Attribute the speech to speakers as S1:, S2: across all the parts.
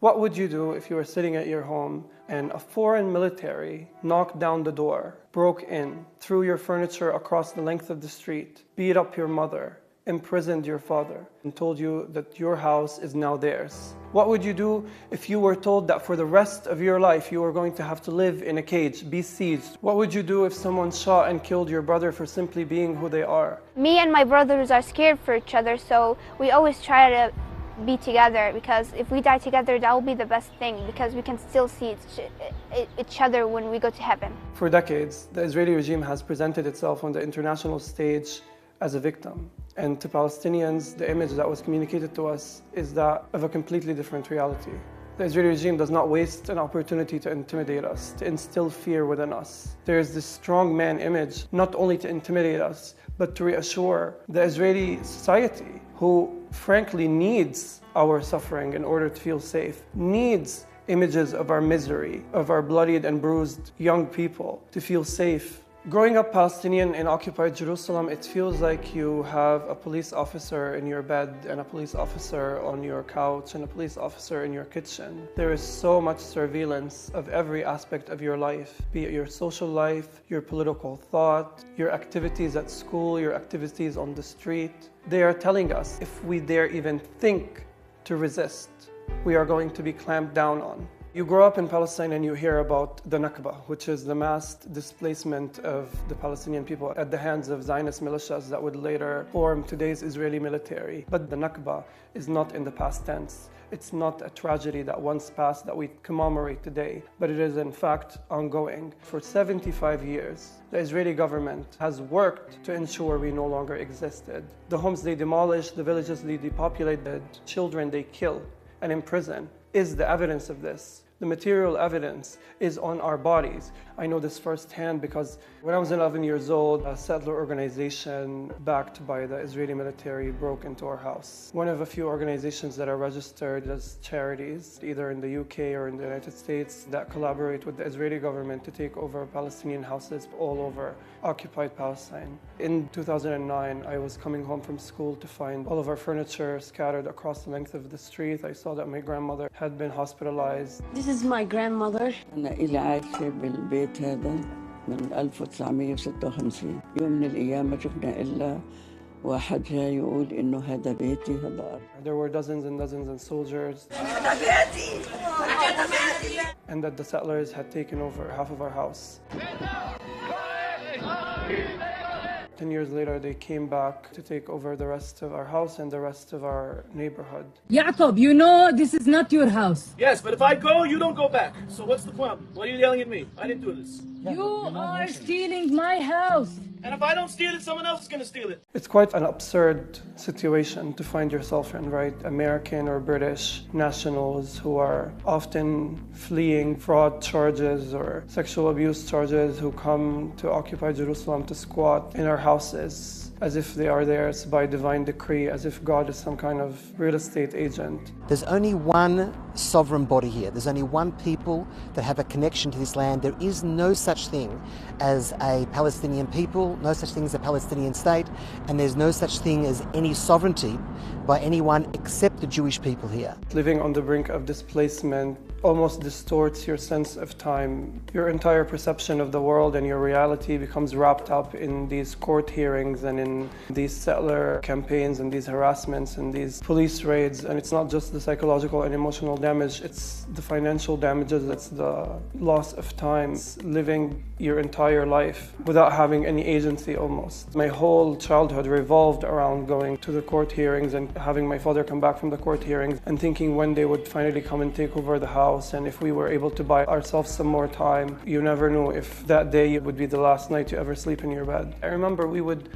S1: What would you do if you were sitting at your home and a foreign military knocked down the door, broke in, threw your furniture across the length of the street, beat up your mother, imprisoned your father, and told you that your house is now theirs? What would you do if you were told that for the rest of your life you were going to have to live in a cage, be sieged? What would you do if someone shot and killed your brother for simply being who they are?
S2: Me and my brothers are scared for each other, so we always try to be together, because if we die together, that will be the best thing, because we can still see each other when we go to heaven.
S1: For decades, the Israeli regime has presented itself on the international stage as a victim. And to Palestinians, the image that was communicated to us is that of a completely different reality. The Israeli regime does not waste an opportunity to intimidate us, to instill fear within us. There is this strong man image, not only to intimidate us, but to reassure the Israeli society, who frankly needs our suffering in order to feel safe, needs images of our misery, of our bloodied and bruised young people to feel safe. Growing up Palestinian in occupied Jerusalem, it feels like you have a police officer in your bed and a police officer on your couch and a police officer in your kitchen. There is so much surveillance of every aspect of your life, be it your social life, your political thought, your activities at school, your activities on the street. They are telling us if we dare even think to resist, we are going to be clamped down on. You grow up in Palestine and you hear about the Nakba, which is the mass displacement of the Palestinian people at the hands of Zionist militias that would later form today's Israeli military. But the Nakba is not in the past tense. It's not a tragedy that once passed that we commemorate today, but it is in fact ongoing. For 75 years, the Israeli government has worked to ensure we no longer existed. The homes they demolish, the villages they depopulate, the children they kill and imprison is the evidence of this. The material evidence is on our bodies. I know this firsthand because when I was 11 years old, a settler organization backed by the Israeli military broke into our house. One of a few organizations that are registered as charities, either in the UK or in the United States, that collaborate with the Israeli government to take over Palestinian houses all over occupied Palestine. In 2009, I was coming home from school to find all of our furniture scattered across the length of the street. I saw that my grandmother had been hospitalized.
S3: This is my grandmother.
S4: أنا إلي عايشة بالبيت هذا من 1956. يوم من الأيام ما شفنا إلا واحد جاي يقول إنه هذا بيتي هذا أرض.
S1: There were dozens and dozens of soldiers. And that the settlers had taken over half of our house. 10 years later, they came back to take over the rest of our house and the rest of our neighborhood.
S5: Yaqub, you know this is not your house.
S6: Yes, but if I go, you don't go back. So what's the problem? Why are you yelling at me? I didn't do this.
S5: You are stealing my house.
S6: And if I don't steal it, someone else is going to steal it.
S1: It's quite an absurd situation to find yourself in, right? American or British nationals who are often fleeing fraud charges or sexual abuse charges who come to occupy Jerusalem to squat in our houses as if they are theirs by divine decree, as if God is some kind of real estate agent.
S7: There's only one sovereign body here. There's only one people that have a connection to this land. There is no such thing as a Palestinian people, no such thing as a Palestinian state, and there's no such thing as any sovereignty by anyone except the Jewish people here.
S1: Living on the brink of displacement almost distorts your sense of time. Your entire perception of the world and your reality becomes wrapped up in these court hearings and in these settler campaigns and these harassments and these police raids. And it's not just the psychological and emotional damage, it's the financial damages, it's the loss of time, it's living your entire life without having any agency almost. My whole childhood revolved around going to the court hearings and having my father come back from the court hearings and thinking when they would finally come and take over the house and if we were able to buy ourselves some more time. You never knew if that day would be the last night you ever sleep in your bed. I remember we would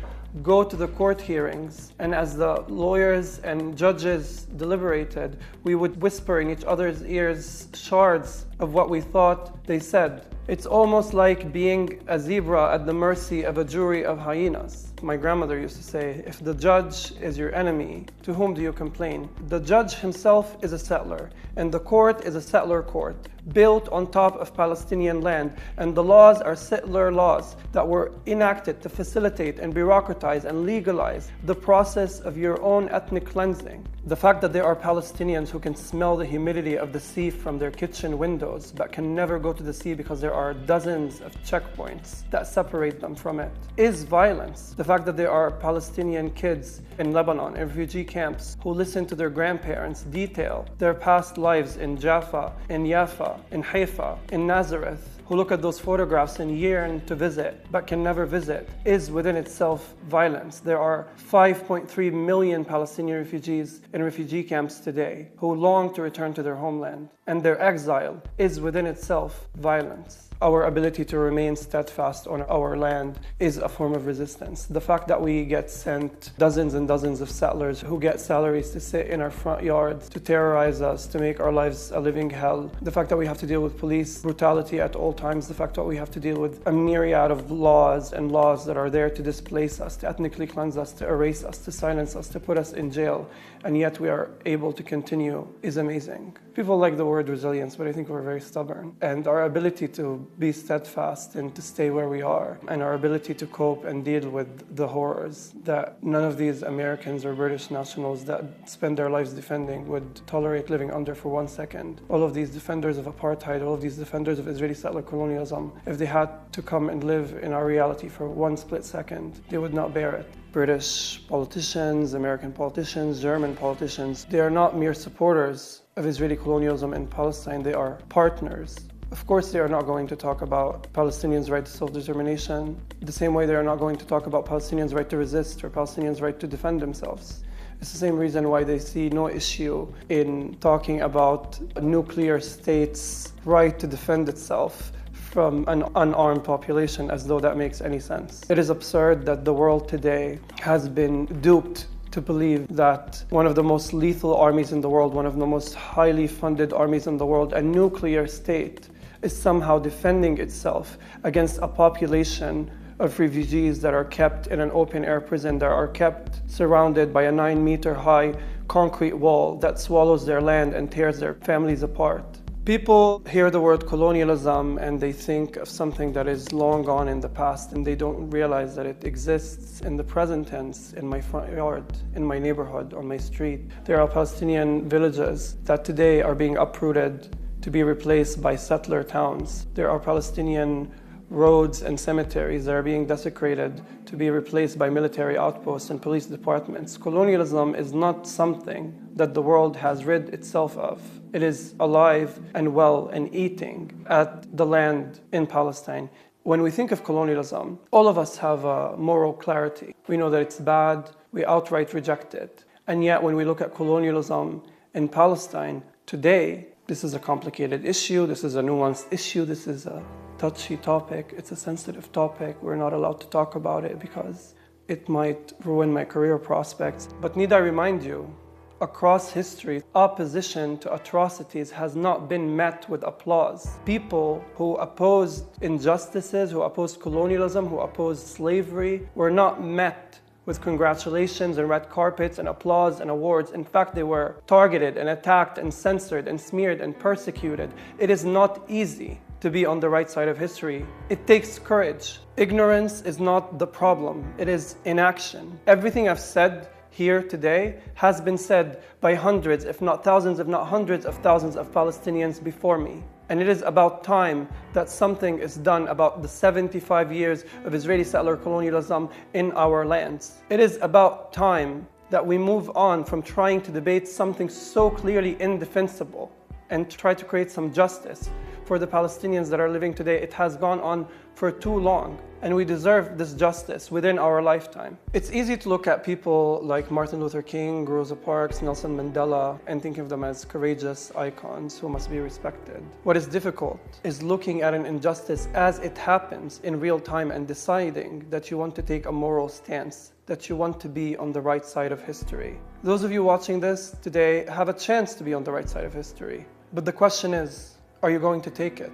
S1: go to the court hearings, and as the lawyers and judges deliberated, we would whisper in each other's ears shards of what we thought they said. It's almost like being a zebra at the mercy of a jury of hyenas. My grandmother used to say, if the judge is your enemy, to whom do you complain? The judge himself is a settler, and the court is a settler court, built on top of Palestinian land, and the laws are settler laws that were enacted to facilitate and bureaucratize and legalize the process of your own ethnic cleansing. The fact that there are Palestinians who can smell the humidity of the sea from their kitchen windows but can never go to the sea because there are dozens of checkpoints that separate them from it is violence. The fact that there are Palestinian kids in Lebanon, in refugee camps, who listen to their grandparents detail their past lives in Jaffa, in Yafa, in Haifa, in Nazareth, who look at those photographs and yearn to visit but can never visit, is within itself violence. There are 5.3 million Palestinian refugees in refugee camps today who long to return to their homeland, and their exile is within itself violence. Our ability to remain steadfast on our land is a form of resistance. The fact that we get sent dozens and dozens of settlers who get salaries to sit in our front yards, to terrorize us, to make our lives a living hell. The fact that we have to deal with police brutality at all times. The fact that we have to deal with a myriad of laws and laws that are there to displace us, to ethnically cleanse us, to erase us, to silence us, to put us in jail, and yet we are able to continue is amazing. People like the word resilience, but I think we're very stubborn. And our ability to be steadfast and to stay where we are, and our ability to cope and deal with the horrors that none of these Americans or British nationals that spend their lives defending would tolerate living under for 1 second. All of these defenders of apartheid, all of these defenders of Israeli settler colonialism, if they had to come and live in our reality for 1 split second, they would not bear it. British politicians, American politicians, German politicians, they are not mere supporters of Israeli colonialism in Palestine, they are partners. Of course, they are not going to talk about Palestinians' right to self-determination, the same way they are not going to talk about Palestinians' right to resist or Palestinians' right to defend themselves. It's the same reason why they see no issue in talking about a nuclear state's right to defend itself from an unarmed population, as though that makes any sense. It is absurd that the world today has been duped to believe that one of the most lethal armies in the world, one of the most highly funded armies in the world, a nuclear state, is somehow defending itself against a population of refugees that are kept in an open-air prison, that are kept surrounded by a 9-meter-high concrete wall that swallows their land and tears their families apart. People hear the word colonialism and they think of something that is long gone in the past, and they don't realize that it exists in the present tense, in my front yard, in my neighborhood, on my street. There are Palestinian villages that today are being uprooted to be replaced by settler towns. There are Palestinian roads and cemeteries that are being desecrated to be replaced by military outposts and police departments. Colonialism is not something that the world has rid itself of. It is alive and well and eating at the land in Palestine. When we think of colonialism, all of us have a moral clarity. We know that it's bad, we outright reject it. And yet when we look at colonialism in Palestine today, this is a complicated issue, this is a nuanced issue, this is a touchy topic, it's a sensitive topic. We're not allowed to talk about it because it might ruin my career prospects. But need I remind you, across history, opposition to atrocities has not been met with applause. People who opposed injustices, who opposed colonialism, who opposed slavery, were not met with congratulations and red carpets and applause and awards. In fact, they were targeted and attacked and censored and smeared and persecuted. It is not easy to be on the right side of history. It takes courage. Ignorance is not the problem, it is inaction. Everything I've said here today has been said by hundreds, if not thousands, if not hundreds of thousands of Palestinians before me. And it is about time that something is done about the 75 years of Israeli settler colonialism in our lands. It is about time that we move on from trying to debate something so clearly indefensible and try to create some justice for the Palestinians that are living today. It has gone on for too long, and we deserve this justice within our lifetime. It's easy to look at people like Martin Luther King, Rosa Parks, Nelson Mandela, and think of them as courageous icons who must be respected. What is difficult is looking at an injustice as it happens in real time and deciding that you want to take a moral stance, that you want to be on the right side of history. Those of you watching this today have a chance to be on the right side of history. But the question is, are you going to take it?